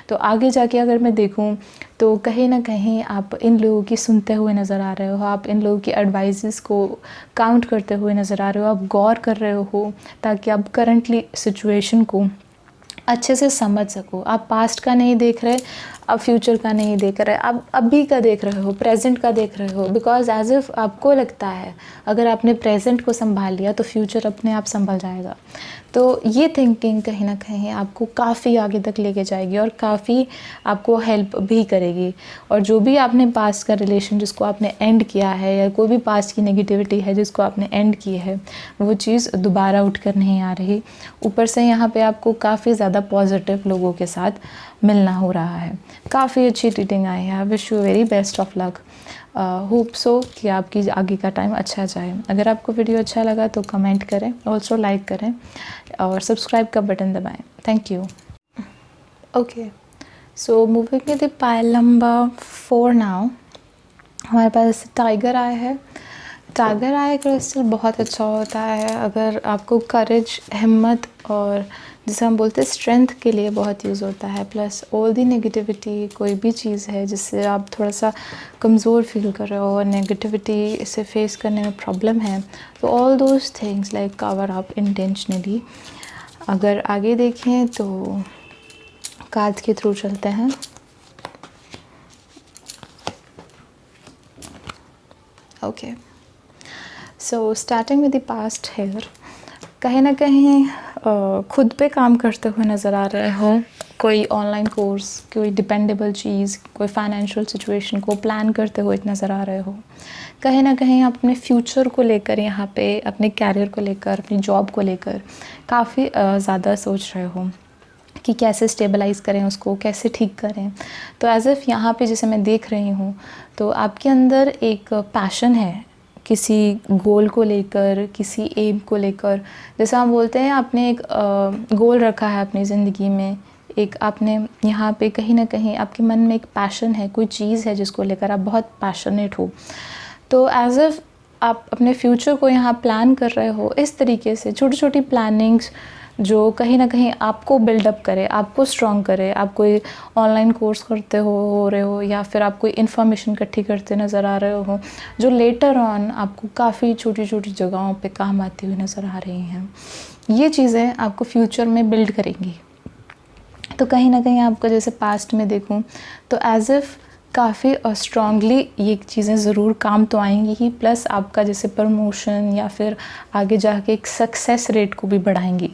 तो आगे जाके अगर मैं देखूं तो कहीं ना कहीं आप इन लोगों की सुनते हुए नज़र आ रहे हो, आप इन लोगों की एडवाइसेस को काउंट करते हुए नज़र आ रहे हो, आप गौर कर रहे हो ताकि आप करंटली सिचुएशन को अच्छे से समझ सको। आप पास्ट का नहीं देख रहे, आप फ्यूचर का नहीं देख रहे, आप अभी का देख रहे हो, प्रेजेंट का देख रहे हो। बिकॉज एज इफ़ आपको लगता है अगर आपने प्रेजेंट को संभाल लिया तो फ्यूचर अपने आप संभल जाएगा। तो ये थिंकिंग कहीं ना कहीं आपको काफ़ी आगे तक लेके जाएगी और काफ़ी आपको हेल्प भी करेगी। और जो भी आपने पास्ट का रिलेशन जिसको आपने एंड किया है, या कोई भी पास्ट की नेगेटिविटी है जिसको आपने एंड की है, वो चीज़ दोबारा उठ कर नहीं आ रही। ऊपर से यहाँ पे आपको काफ़ी ज़्यादा पॉजिटिव लोगों के साथ मिलना हो रहा है। काफ़ी अच्छी रीडिंग आई है। Wish you very best of luck. Hope so कि आपकी आगे का टाइम अच्छा जाए। अगर आपको वीडियो अच्छा लगा तो कमेंट करें, ऑल्सो लाइक करें और सब्सक्राइब का बटन दबाएं। Thank you. Okay, so moving with the pile number 4 now. हमारे पास टाइगर आया है। टाइगर आई क्रिस्टल बहुत अच्छा होता है अगर आपको करेज, हिम्मत और जिसे हम बोलते हैं स्ट्रेंथ के लिए बहुत यूज़ होता है। प्लस ऑल दी नेगेटिविटी, कोई भी चीज़ है जिससे आप थोड़ा सा कमज़ोर फील कर रहे हो और नेगेटिविटी से फेस करने में प्रॉब्लम है, तो all those things like cover up intentionally. अगर आगे देखें तो कार्ड्स के थ्रू चलते हैं। Okay, so starting with the past here, कहीं ना कहीं खुद पे काम करते हुए नज़र आ रहे हो। कोई ऑनलाइन कोर्स, कोई डिपेंडेबल चीज़, कोई फाइनेंशियल सिचुएशन को प्लान करते हुए नज़र आ रहे हो। कहीं ना कहीं आप अपने फ्यूचर को लेकर, यहाँ पे अपने कैरियर को लेकर, अपनी जॉब को लेकर काफ़ी ज़्यादा सोच रहे हो कि कैसे स्टेबलाइज़ करें उसको, कैसे ठीक करें। तो एज़ इफ़ यहाँ पे जैसे मैं देख रही हूँ तो आपके अंदर एक पैशन है किसी गोल को लेकर, किसी एम को लेकर। जैसा हम बोलते हैं आपने एक गोल रखा है अपनी ज़िंदगी में, एक आपने यहाँ पे कहीं ना कहीं आपके मन में एक पैशन है, कोई चीज़ है जिसको लेकर आप बहुत पैशनेट हो। तो एज़ इफ़ आप अपने फ्यूचर को यहाँ प्लान कर रहे हो इस तरीके से, छोटी छोटी प्लानिंग्स जो कहीं ना कहीं आपको बिल्डअप करे, आपको स्ट्रॉन्ग करे। आप कोई ऑनलाइन कोर्स करते हो रहे हो, या फिर आप कोई इन्फॉर्मेशन इकट्ठी करते नज़र आ रहे हो, जो लेटर ऑन आपको काफ़ी छोटी छोटी जगहों पे काम आती हुई नज़र आ रही हैं। ये चीज़ें आपको फ्यूचर में बिल्ड करेंगी। तो कहीं ना कहीं आपको जैसे पास्ट में देखूं तो एज़ इफ़ काफ़ी स्ट्रॉन्गली ये चीज़ें ज़रूर काम तो आएंगी ही, प्लस आपका जैसे प्रमोशन या फिर आगे जाके एक सक्सेस रेट को भी बढ़ाएंगी।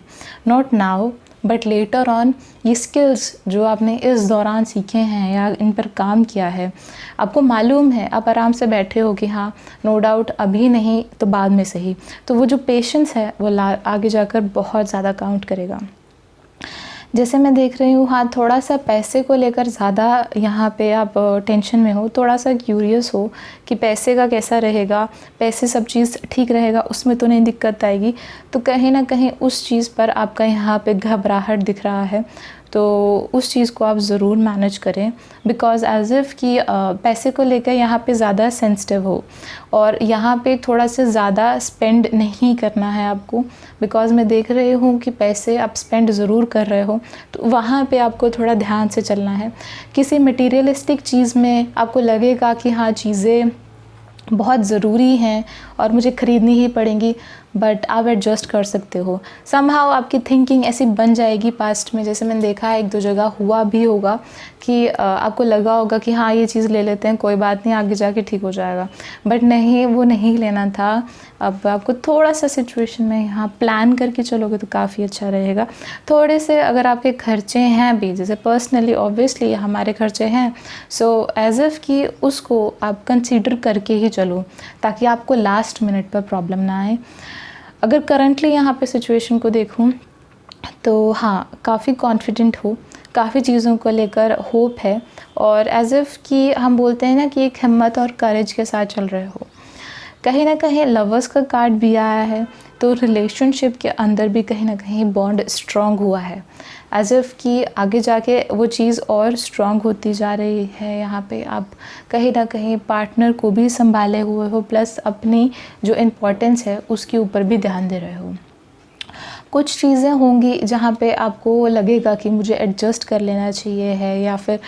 Not now but later on ये स्किल्स जो आपने इस दौरान सीखे हैं या इन पर काम किया है, आपको मालूम है, आप आराम से बैठे हो कि हाँ नो डाउट अभी नहीं तो बाद में सही। तो वो जो पेशेंस है वो आगे जाकर बहुत ज़्यादा काउंट करेगा। जैसे मैं देख रही हूँ, हाँ थोड़ा सा पैसे को लेकर ज़्यादा यहाँ पे आप टेंशन में हो, थोड़ा सा क्यूरियस हो कि पैसे का कैसा रहेगा, पैसे सब चीज़ ठीक रहेगा, उसमें तो नहीं दिक्कत आएगी। तो कहीं ना कहीं उस चीज़ पर आपका यहाँ पे घबराहट दिख रहा है। तो उस चीज़ को आप ज़रूर मैनेज करें, बिकॉज़ एज़ इफ़ कि पैसे को लेकर यहाँ पे ज़्यादा सेंसिटिव हो और यहाँ पे थोड़ा सा ज़्यादा स्पेंड नहीं करना है आपको। बिकॉज़ मैं देख रही हूँ कि पैसे आप स्पेंड ज़रूर कर रहे हो, तो वहाँ पे आपको थोड़ा ध्यान से चलना है। किसी मटीरियलिस्टिक चीज़ में आपको लगेगा कि हाँ चीज़ें बहुत ज़रूरी हैं और मुझे ख़रीदनी ही पड़ेंगी, बट आप एडजस्ट कर सकते हो। समहाउ आपकी थिंकिंग ऐसी बन जाएगी पास्ट में, जैसे मैंने देखा है एक दो जगह हुआ भी होगा कि आपको लगा होगा कि हाँ ये चीज़ ले लेते हैं, कोई बात नहीं आगे जाके ठीक हो जाएगा, बट नहीं, वो नहीं लेना था। अब आपको थोड़ा सा सिचुएशन में यहाँ प्लान करके चलोगे तो काफ़ी अच्छा रहेगा। थोड़े से अगर आपके खर्चे हैं भी, जैसे पर्सनली ऑब्वियसली हमारे खर्चे हैं, सो एज़ इफ़ कि उसको आप कंसीडर करके ही चलो ताकि आपको लास्ट मिनट पर प्रॉब्लम ना आए। अगर करंटली यहाँ पे सिचुएशन को देखूँ तो हाँ, काफ़ी कॉन्फिडेंट हो, काफ़ी चीज़ों को लेकर होप है, और एज़ इफ़ कि हम बोलते हैं ना कि एक हिम्मत और करेज के साथ चल रहे हो। कहीं न कहीं लवर्स का कार्ड भी आया है, तो रिलेशनशिप के अंदर भी कहीं न कहीं बॉन्ड स्ट्रॉन्ग हुआ है। एज़ इफ़ कि आगे जाके वो चीज़ और स्ट्रॉन्ग होती जा रही है। यहाँ पे आप कहीं न कहीं पार्टनर को भी सँभाले हुए हो, प्लस अपनी जो इम्पोर्टेंस है उसके ऊपर भी ध्यान दे रहे हो। कुछ चीज़ें होंगी जहाँ पे आपको लगेगा कि मुझे एडजस्ट कर लेना चाहिए है, या फिर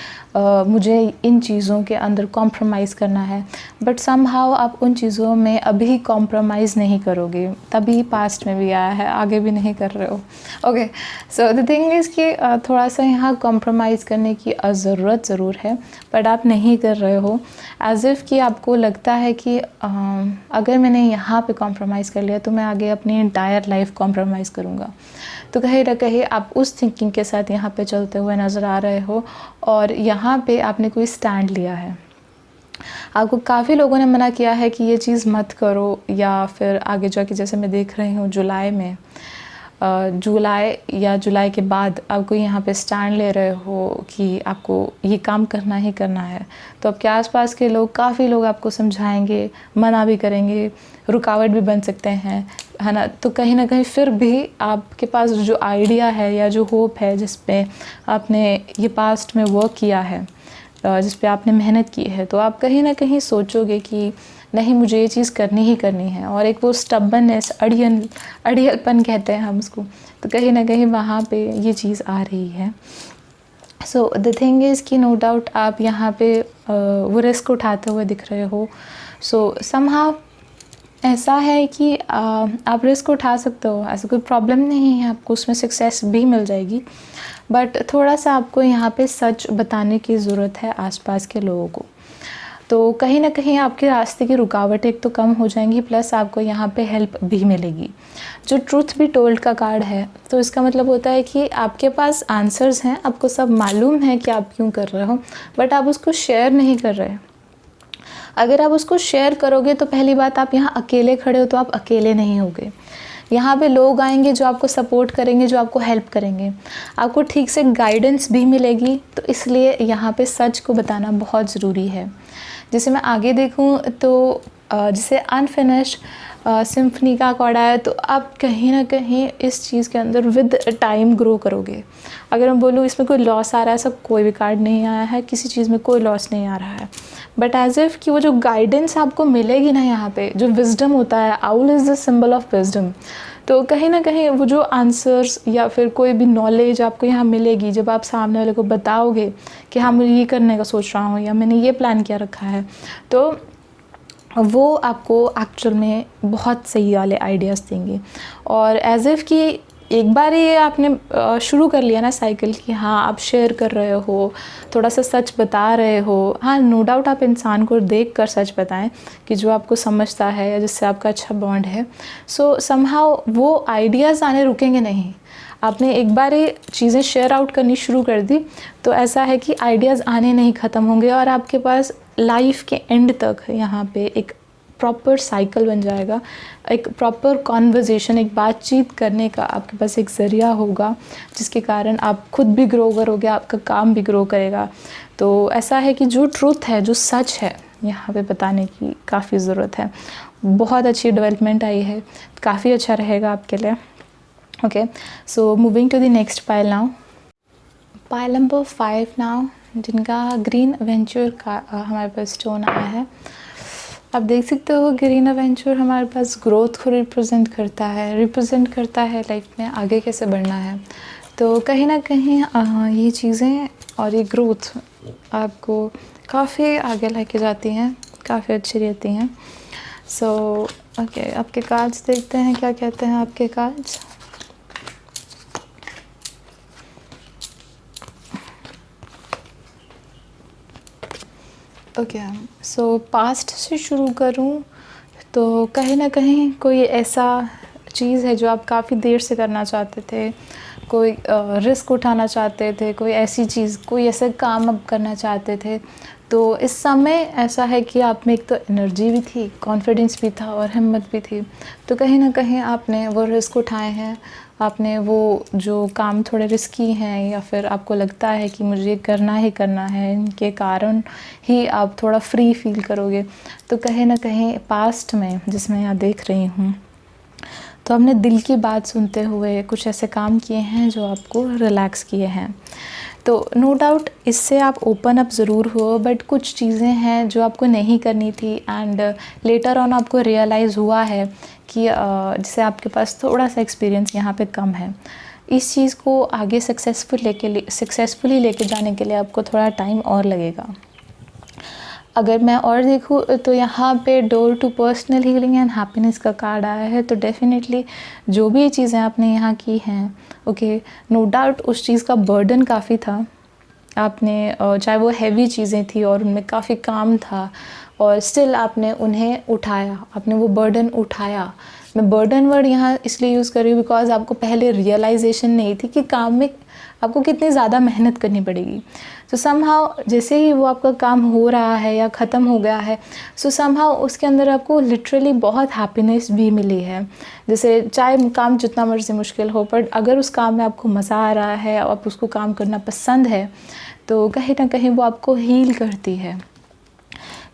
मुझे इन चीज़ों के अंदर कॉम्प्रोमाइज़ करना है, बट समहाउ आप उन चीज़ों में अभी कॉम्प्रोमाइज़ नहीं करोगे। तभी पास्ट में भी आया है, आगे भी नहीं कर रहे हो। Okay, so the thing is कि थोड़ा सा यहाँ कॉम्प्रोमाइज़ करने की ज़रूरत ज़रूर है, बट आप नहीं कर रहे हो। एज़ इफ़ कि आपको लगता है कि अगर मैंने यहाँ पे कॉम्प्रोमाइज़ कर लिया तो मैं आगे अपनी एंटायर लाइफ कॉम्प्रोमाइज़ करूँगा। तो कहीं न कहीं आप उस थिंकिंग के साथ यहाँ पे चलते हुए नज़र आ रहे हो, और यहाँ पे आपने कोई स्टैंड लिया है। आपको काफ़ी लोगों ने मना किया है कि ये चीज़ मत करो, या फिर आगे जाके जैसे मैं देख रही हूँ जुलाई में, जुलाई के बाद आपको यहाँ पे स्टैंड ले रहे हो कि आपको ये काम करना ही करना है। तो आपके आसपास के लोग, काफ़ी लोग आपको समझाएंगे, मना भी करेंगे, रुकावट भी बन सकते हैं, है ना। तो कहीं ना कहीं फिर भी आपके पास जो आइडिया है या जो होप है, जिस पे आपने ये पास्ट में वर्क किया है, जिस पे आपने मेहनत की है, तो आप कहीं ना कहीं सोचोगे कि नहीं, मुझे ये चीज़ करनी ही करनी है। और एक वो स्टबननेस, अड़ियलपन कहते हैं हम उसको, तो कहीं ना कहीं वहाँ पे ये चीज़ आ रही है। सो द थिंग इज़ कि नो डाउट आप यहाँ पे वो रिस्क उठाते हुए दिख रहे हो। सो समहाउ ऐसा है कि आप रिस्क उठा सकते हो, ऐसा कोई प्रॉब्लम नहीं है, आपको उसमें सक्सेस भी मिल जाएगी। बट थोड़ा सा आपको यहाँ पे सच बताने की ज़रूरत है आसपास के लोगों को। तो कहीं ना कहीं आपके रास्ते की रुकावटें एक तो कम हो जाएंगी, प्लस आपको यहाँ पे हेल्प भी मिलेगी। जो ट्रूथ बी टोल्ड का कार्ड है, तो इसका मतलब होता है कि आपके पास आंसर्स हैं, आपको सब मालूम है कि आप क्यों कर रहे हो, बट आप उसको शेयर नहीं कर रहे। अगर आप उसको शेयर करोगे तो पहली बात, आप यहाँ अकेले खड़े हो तो आप अकेले नहीं होगे। यहाँ पे लोग आएंगे जो आपको सपोर्ट करेंगे, जो आपको हेल्प करेंगे, आपको ठीक से गाइडेंस भी मिलेगी। तो इसलिए यहाँ पे सच को बताना बहुत ज़रूरी है। जैसे मैं आगे देखूँ तो जैसे अनफिनिश्ड सिम्फनी का कार्ड आया, तो आप कहीं ना कहीं इस चीज़ के अंदर विद टाइम ग्रो करोगे। अगर मैं बोलूँ इसमें कोई लॉस आ रहा है, सब कोई भी कार्ड नहीं आया है, किसी चीज़ में कोई लॉस नहीं आ रहा है, बट एज इफ़ कि वो जो गाइडेंस आपको मिलेगी ना, यहाँ पे जो विजडम होता है, owl is the symbol of wisdom. तो कहीं ना कहीं वो जो आंसर्स या फिर कोई भी नॉलेज आपको यहाँ मिलेगी, जब आप सामने वाले को बताओगे कि हाँ, मुझे ये करने का सोच रहा हूँ, या मैंने ये प्लान किया रखा है, तो वो आपको एक्चुअल में बहुत सही वाले आइडियाज़ देंगे। और एज़ इफ़ कि एक बार ये आपने शुरू कर लिया ना साइकिल कि हाँ, आप शेयर कर रहे हो, थोड़ा सा सच बता रहे हो। हाँ, नो डाउट आप इंसान को देख कर सच बताएं कि जो आपको समझता है या जिससे आपका अच्छा बॉन्ड है। सो समहाउ वो आइडियाज़ आने रुकेंगे नहीं। आपने एक बार ये चीज़ें शेयर आउट करनी शुरू कर दी, तो ऐसा है कि आइडियाज़ आने नहीं ख़त्म होंगे, और आपके पास लाइफ के एंड तक यहाँ पे एक प्रॉपर साइकिल बन जाएगा, एक प्रॉपर कॉन्वर्जेशन, एक बातचीत करने का आपके पास एक ज़रिया होगा, जिसके कारण आप खुद भी ग्रो करोगे, आपका काम भी ग्रो करेगा। तो ऐसा है कि जो ट्रूथ है, जो सच है, यहाँ पे बताने की काफ़ी ज़रूरत है। बहुत अच्छी डेवलपमेंट आई है, काफ़ी अच्छा रहेगा आपके लिए। Okay, so moving to the next pile now, pile number 5 now, जिनका ग्रीन एवेंचर का हमारे पास स्टोन आया है। आप देख सकते हो ग्रीन एवेंचर हमारे पास ग्रोथ को रिप्रेजेंट करता है लाइफ में आगे कैसे बढ़ना है। तो कहीं ना कहीं ये चीज़ें और ये ग्रोथ आपको काफ़ी आगे लेके जाती हैं, काफ़ी अच्छी रहती हैं। सो ओके, आपके कार्ड्स देखते हैं क्या कहते हैं आपके कार्ड्स। ओके, सो पास्ट से शुरू करूं तो कहीं ना कहीं कोई ऐसा चीज़ है जो आप काफ़ी देर से करना चाहते थे, कोई रिस्क उठाना चाहते थे, कोई ऐसी चीज़, कोई ऐसा काम आप करना चाहते थे, तो इस समय ऐसा है कि आप में एक तो एनर्जी भी थी, कॉन्फिडेंस भी था और हिम्मत भी थी। तो कहीं न कहीं आपने वो रिस्क उठाए हैं, आपने वो जो काम थोड़े रिस्की हैं या फिर आपको लगता है कि मुझे ये करना ही करना है, इनके कारण ही आप थोड़ा फ्री फ़ील करोगे। तो कहीं न कहीं पास्ट में जिसमें यहाँ देख रही हूँ, तो आपने दिल की बात सुनते हुए कुछ ऐसे काम किए हैं जो आपको रिलैक्स किए हैं। तो नो डाउट इससे आप ओपन अप ज़रूर हो, बट कुछ चीज़ें हैं जो आपको नहीं करनी थी एंड लेटर ऑन आपको रियलाइज़ हुआ है कि जैसे आपके पास थोड़ा सा एक्सपीरियंस यहाँ पे कम है। इस चीज़ को आगे सक्सेसफुली लेके जाने के लिए आपको थोड़ा टाइम और लगेगा। अगर मैं और देखूँ तो यहाँ पे door to personal healing and happiness का कार्ड आया है। तो डेफ़िनेटली जो भी चीज़ें आपने यहाँ की हैं, ओके, नो डाउट उस चीज़ का बर्डन काफ़ी था। आपने चाहे वो हैवी चीज़ें थी और उनमें काफ़ी काम था और स्टिल आपने उन्हें उठाया, आपने वो बर्डन उठाया। मैं बर्डन वर्ड यहाँ इसलिए यूज़ कर रही हूँ बिकॉज़ आपको पहले रियलाइजेशन नहीं थी कि काम में आपको कितनी ज़्यादा मेहनत करनी पड़ेगी। तो समहाउ जैसे ही वो आपका काम हो रहा है या ख़त्म हो गया है, सो समहाउ उसके अंदर आपको लिटरली बहुत हैप्पीनेस भी मिली है। जैसे चाहे काम जितना मर्ज़ी मुश्किल हो, बट अगर उस काम में आपको मज़ा आ रहा है, आप उसको काम करना पसंद है, तो कहीं ना कहीं वो आपको हील करती है।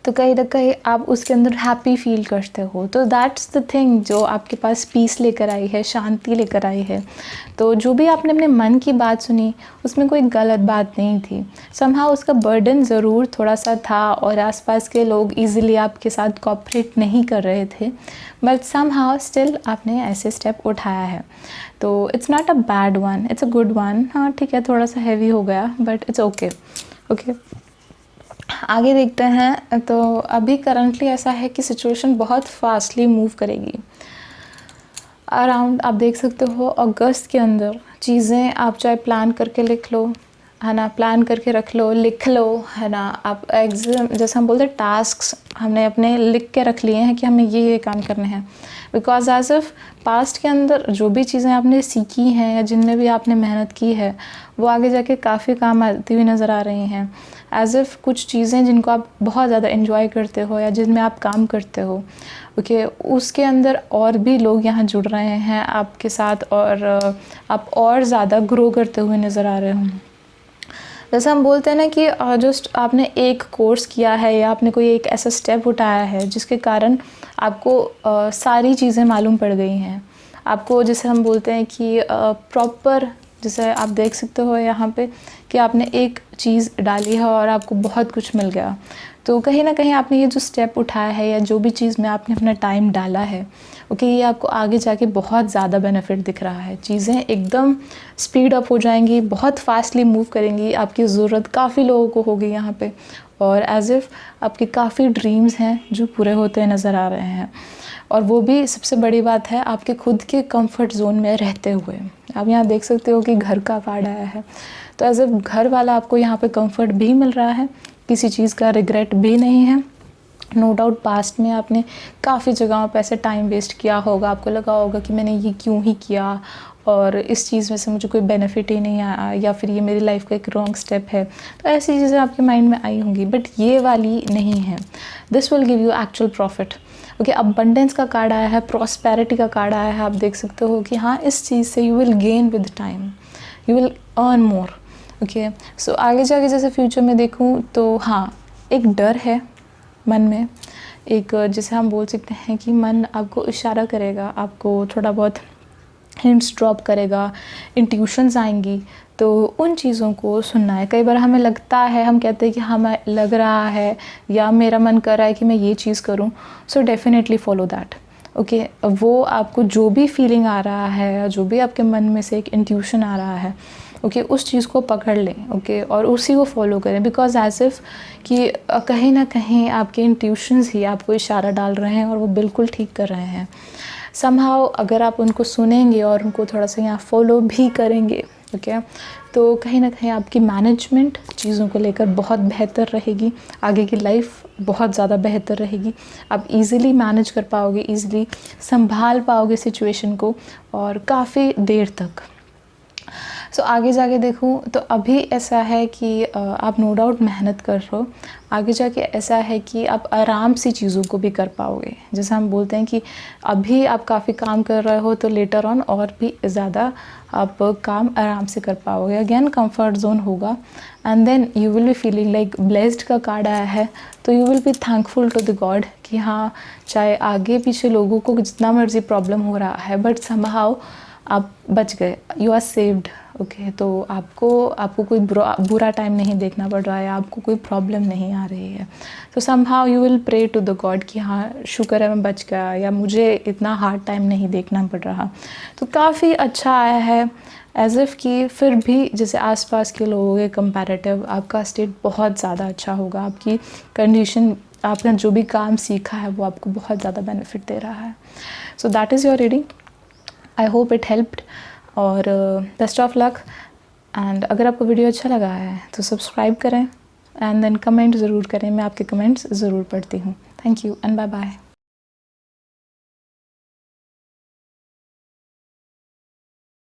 तो कहीं ना कहीं आप उसके अंदर हैप्पी फील करते हो। तो दैट्स द थिंग जो आपके पास पीस लेकर आई है, शांति लेकर आई है। तो जो भी आपने अपने मन की बात सुनी उसमें कोई गलत बात नहीं थी। समहाउ उसका बर्डन ज़रूर थोड़ा सा था और आसपास के लोग इजीली आपके साथ कोऑपरेट नहीं कर रहे थे, बट समहाउ स्टिल आपने ऐसे स्टेप उठाया है। तो it's not a bad one, it's a good one. हाँ ठीक है, थोड़ा सा हैवी हो गया बट इट्स ओके। ओके, आगे देखते हैं। तो अभी करंटली ऐसा है कि सिचुएशन बहुत फास्टली मूव करेगी। अराउंड आप देख सकते हो अगस्त के अंदर चीज़ें आप चाहे प्लान करके लिख लो, है ना, प्लान करके रख लो, लिख लो, है ना। आप एग्ज़ाम जैसे हम बोलते हैं टास्क्स हमने अपने लिख के रख लिए हैं कि हमें ये काम करने हैं। बिकॉज एज ऑफ पास्ट के अंदर जो भी चीज़ें आपने सीखी हैं या जिनमें भी आपने मेहनत की है वो आगे जाके काफ़ी काम आती हुई नज़र आ रही हैं। एज इफ़ कुछ चीज़ें जिनको आप बहुत ज़्यादा एंजॉय करते हो या जिनमें आप काम करते हो, ओके, उसके अंदर और भी लोग यहाँ जुड़ रहे हैं आपके साथ और आप और ज़्यादा ग्रो करते हुए नज़र आ रहे हो। जैसे हम बोलते हैं ना कि जस्ट आपने एक कोर्स किया है या आपने कोई एक ऐसा स्टेप उठाया है जिसके कारण आपको सारी चीज़ें मालूम पड़ गई हैं। आपको जैसे हम बोलते हैं कि प्रॉपर, जैसे आप देख सकते हो यहाँ पे कि आपने एक चीज़ डाली है और आपको बहुत कुछ मिल गया। तो कहीं ना कहीं आपने ये जो स्टेप उठाया है या जो भी चीज़ में आपने अपना टाइम डाला है, ओके, ये आपको आगे जाके बहुत ज़्यादा बेनिफिट दिख रहा है। चीज़ें एकदम स्पीड अप हो जाएंगी, बहुत फास्टली मूव करेंगी। आपकी ज़रूरत काफ़ी लोगों को होगी यहाँ पे और एज़ इफ़ आपके काफ़ी ड्रीम्स हैं जो पूरे होते नज़र आ रहे हैं। और वो भी सबसे बड़ी बात है आपके खुद के कंफर्ट जोन में रहते हुए। आप यहाँ देख सकते हो कि घर का कार्ड आया है, तो एज इफ घर वाला आपको यहाँ पे कंफर्ट भी मिल रहा है, किसी चीज़ का रिग्रेट भी नहीं है। नो डाउट पास्ट में आपने काफ़ी जगहों पे ऐसे टाइम वेस्ट किया होगा, आपको लगा होगा कि मैंने ये क्यों ही किया और इस चीज़ में से मुझे कोई बेनिफिट ही नहीं आया या फिर ये मेरी लाइफ का एक रॉन्ग स्टेप है। तो ऐसी चीज़ें आपके माइंड में आई होंगी, बट ये वाली नहीं है। This will give you actual profit. Okay, abundance का कार्ड आया है, प्रॉस्पेरिटी का कार्ड आया है। आप देख सकते हो कि हाँ, इस चीज़ से you will gain with time, you will earn more. Okay, so आगे जाके जैसे फ्यूचर में देखूँ तो हाँ, एक डर है मन में, एक जैसे हम बोल सकते हैं कि मन आपको इशारा करेगा, आपको थोड़ा बहुत हिंट्स ड्रॉप करेगा, इंट्यूशंस आएंगी, तो उन चीज़ों को सुनना है। कई बार हमें लगता है, हम कहते हैं कि हमें लग रहा है या मेरा मन कर रहा है कि मैं ये चीज़ करूं, so definitely follow that. Okay, वो आपको जो भी फीलिंग आ रहा है या जो भी आपके मन में से एक इंट्यूशन आ रहा है, ओके, उस चीज़ को पकड़ लें, ओके, और उसी को फॉलो करें। बिकॉज एज इफ़ कि कहीं ना कहीं आपके इंट्यूशंस ही आपको इशारा डाल रहे हैं और वो बिल्कुल ठीक कर रहे हैं। समहाउ अगर आप उनको सुनेंगे और उनको थोड़ा सा यहाँ फॉलो भी करेंगे, ओके, तो कहीं ना कहीं आपकी मैनेजमेंट चीज़ों को लेकर बहुत बेहतर रहेगी, आगे की लाइफ बहुत ज़्यादा बेहतर रहेगी। आप इजीली मैनेज कर पाओगे, इजीली संभाल पाओगे सिचुएशन को और काफ़ी देर तक। सो आगे जाके देखूँ तो अभी ऐसा है कि आप नो डाउट मेहनत कर रहे हो, आगे जाके ऐसा है कि आप आराम से चीज़ों को भी कर पाओगे। जैसे हम बोलते हैं कि अभी आप काफ़ी काम कर रहे हो तो लेटर ऑन और भी ज़्यादा आप काम आराम से कर पाओगे। अगेन कंफर्ट जोन होगा and then you will be feeling like blessed का कार्ड आया है, तो you will be thankful to the God कि हाँ, चाहे आगे पीछे लोगों को जितना मर्जी प्रॉब्लम हो रहा है बट समहाउ आप बच गए, यू आर सेव्ड। ओके, तो आपको कोई बुरा टाइम नहीं देखना पड़ रहा है, आपको कोई प्रॉब्लम नहीं आ रही है। तो somehow you will pray to the God कि हाँ शुक्र है मैं बच गया, या मुझे इतना हार्ड टाइम नहीं देखना पड़ रहा। तो काफ़ी अच्छा आया है, एज इफ़ कि फिर भी जैसे आसपास के लोगों के कंपैरेटिव आपका स्टेट बहुत ज़्यादा अच्छा होगा। आपकी कंडीशन, आपने जो भी काम सीखा है वो आपको बहुत ज़्यादा बेनिफिट दे रहा है। So that is your reading, I hope it helped और बेस्ट ऑफ लक। एंड अगर आपको वीडियो अच्छा लगा है तो सब्सक्राइब करें एंड देन कमेंट ज़रूर करें, मैं आपके कमेंट्स ज़रूर पढ़ती हूँ। Thank you and bye bye.